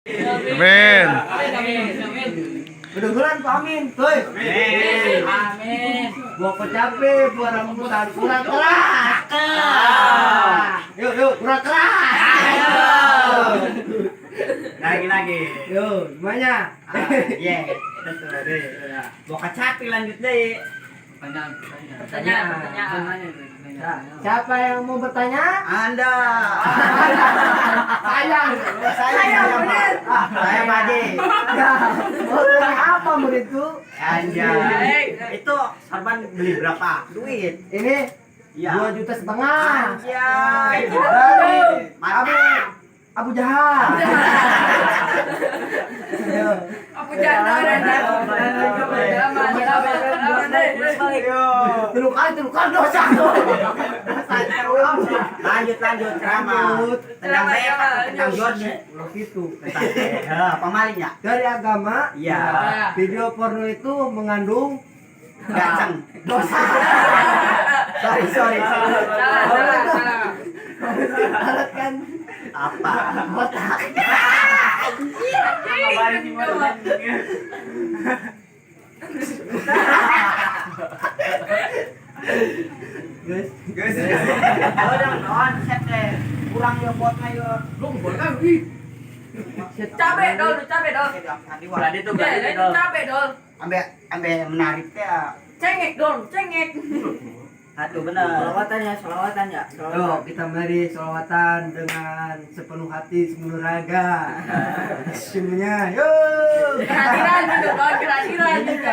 Amin. Kedengeran Pak Amin, tuh. Amin. Gua capek buat rambutan kurang keras. Yuk, kurang keras. Lagi. Yuk, gimana? Iya. Gua capek lanjut deh. Pertanyaan. Siapa yang mau bertanya? Anda. Saya Pak. Saya Pak Haji. Mau tanya apa muridku? Anjay. Itu sorban beli berapa? Duit. Ini Iya. 2,5 juta. Anjay. Dari Mantap. Abu Jahal. Aku jangan Teluk kali dosa. Lanjut ceramah. Tentang Beta, tentang George. Itu Pamalingnya. dari agama. Iya. Video porno itu mengandung Gacang. dosa. Sorry. Alat kan Apa? otak. Guys. Oh, jangan set deh. Kurang ya buatnya ya. capek dong. Berarti tuh Capek dong. ambil menarik ya. Cengek. Aduh benar. Selawatan ya. Yuk, kita mari selawatan dengan sepenuh hati, sepenuh raga. Semuanya, yuk. Kehadiran juga.